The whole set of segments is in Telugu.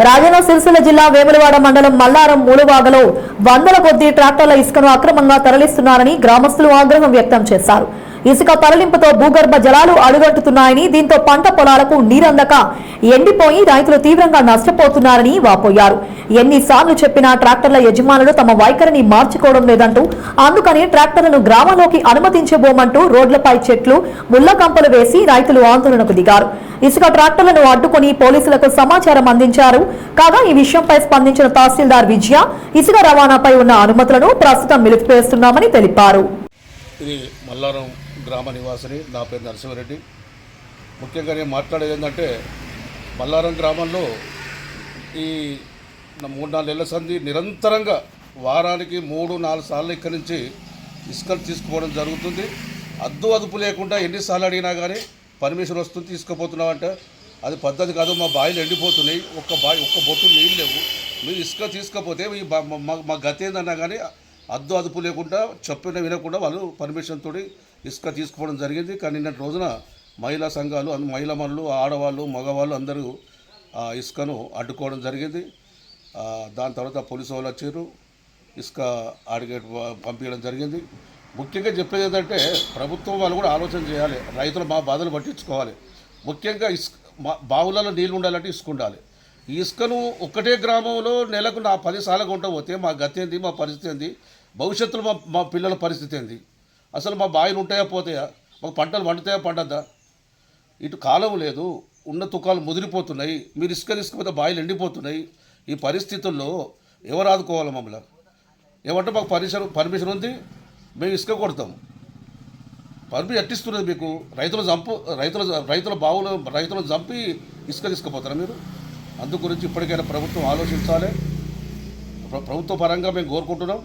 రాజన్న సిరిసిల్ల జిల్లా వేములవాడ మండలం మల్లారం మూలవాగలో వందల కొద్దీ ట్రాక్టర్ల ఇసుకను అక్రమంగా తరలిస్తున్నారని గ్రామస్తులు ఆగ్రహం వ్యక్తం చేశారు. ఇసుక తరలింపుతో భూగర్భ జలాలు అడుగంటుతున్నాయని, దీంతో పంట పొలాలకు నీరందక ఎండిపోయి రైతులు తీవ్రంగా నష్టపోతున్నారని వాపోయారు. ఎన్నిసార్లు చెప్పినా ట్రాక్టర్ల యజమానులు తమ వైఖరిని మార్చుకోవడం లేదంటూ, అందుకని ట్రాక్టర్లను గ్రామంలోకి అనుమతించబోమంటూ రోడ్లపై చెట్లు, ముళ్ల కంపలు వేసి రైతులు ఆందోళనకు దిగారు. ఇసుక ట్రాక్టర్లను అడ్డుకుని పోలీసులకు సమాచారం అందించారు. కాగా ఈ విషయంపై స్పందించిన తహసీల్దార్ విజయ ఇసుక రవాణాపై ఉన్న అనుమతులను ప్రస్తుతం నిలిపివేస్తున్నామని తెలిపారు. ఇది మల్లారం గ్రామ నివాసిని, నా పేరు నరసింహారెడ్డి. ముఖ్యంగా నేను మాట్లాడేది ఏంటంటే, మల్లారం గ్రామంలో ఈ 3-4 నెలల సంధి నిరంతరంగా వారానికి 3-4 సార్లు ఇక్కడి నుంచి ఇసుకలు తీసుకోవడం జరుగుతుంది. అదుపు లేకుండా ఎన్నిసార్లు అడిగినా కానీ పర్మిషన్ వస్తుంది, తీసుకుపోతున్నామంటే అది పద్ధతి కాదు. మా బావిలు ఎండిపోతున్నాయి, ఒక్క బొట్టు నీళ్ళు లేవు. మీరు ఇసుక తీసుకపోతే మా గతి ఏందన్నా కానీ అదుపు లేకుండా చెప్పిన వినకుండా వాళ్ళు పర్మిషన్ తోటి ఇసుక తీసుకోవడం జరిగింది. కానీ నిన్నటి రోజున మహిళా సంఘాలు, మహిళా మనులు, ఆడవాళ్ళు, మగవాళ్ళు అందరూ ఇసుకను అడ్డుకోవడం జరిగింది. దాని తర్వాత పోలీసు వాళ్ళు వచ్చారు, ఇసుక అడిగే పంపించడం జరిగింది. ముఖ్యంగా చెప్పేది ఏంటంటే, ప్రభుత్వం వాళ్ళు కూడా ఆలోచన చేయాలి, రైతులు మా బాధలు పట్టించుకోవాలి. ముఖ్యంగా బావులలో నీళ్ళు ఉండాలంటే ఇసుక ఉండాలి. ఈ ఇసుకను ఒక్కటే గ్రామంలో నెలకు 10 సార్లు కొంట పోతే మా గతి ఏంది, మా పరిస్థితి ఏంది, భవిష్యత్తులో మా పిల్లల పరిస్థితి ఏంది, అసలు మా బావిలు ఉంటాయా పోతాయా, మాకు పంటలు పండుతాయా పండద్దా? ఇటు కాలం లేదు, ఉన్న తుకాలు ముదిరిపోతున్నాయి. మీరు ఇసుకపోతే బావిలు ఎండిపోతున్నాయి. ఈ పరిస్థితుల్లో ఎవరు ఆదుకోవాలి మమ్మల్ని? ఏమంటే మాకు పర్మిషన్ ఉంది, మేము ఇసుక కొడతాం. పర్మిషన్ ఎట్టిస్తున్నది మీకు? రైతుల బావులు రైతులను చంపి ఇసుక తీసుకుపోతారా మీరు? అందు గురించి ఇప్పటికైనా ప్రభుత్వం ఆలోచించాలి. ప్రభుత్వ పరంగా మేము కోరుకుంటున్నాం.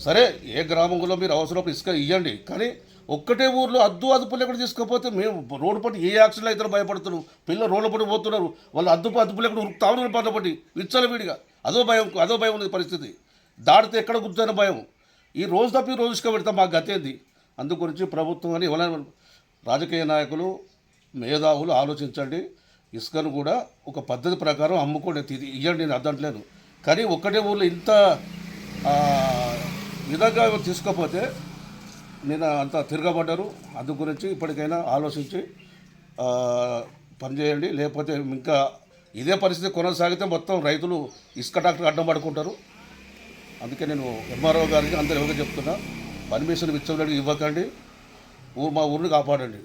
సరే, ఏ గ్రామంలో మీరు అవసరం ఇసుక ఇవ్వండి, కానీ ఒక్కటే ఊర్లో అదుపు లేకుండా తీసుకపోతే మేము రోడ్డు పట్టి ఏ యాక్సిడెంట్ అయితే భయపడుతున్నాం. పిల్లలు రోడ్ల పట్టి పోతున్నారు, వాళ్ళు అదుపు లేకుండా ఉరుకుతామని పట్ల పట్టి విచ్చలవిడిగా అదో భయం ఉంది పరిస్థితి. దాడితే ఎక్కడ గుర్తున్న భయం. ఈ రోజు తప్పి రోజు ఇసుక పెడతాం, మాకు గతి ఏంది? అందు గురించి ప్రభుత్వం అని ఎవరైనా రాజకీయ నాయకులు, మేధావులు ఆలోచించండి. ఇసుకను కూడా ఒక పద్ధతి ప్రకారం అమ్ముకోండి, ఇవ్వండి, నేను అద్దంటలేను. కానీ ఒక్కటే ఊళ్ళో ఇంత విధంగా తీసుకోకపోతే నేను అంతా తిరగబడ్డారు. అందు గురించి ఇప్పటికైనా ఆలోచించి పనిచేయండి. లేకపోతే ఇంకా ఇదే పరిస్థితి కొనసాగితే మొత్తం రైతులు ఇసుక ట్రాక్టర్ అడ్డం పడుకుంటారు. అందుకే నేను ఎంఆర్ఓ గారికి అందరూ ఎవరికి చెప్తున్నా, పర్మిషన్ ఇవ్వకండి, మా ఊరిని కాపాడండి.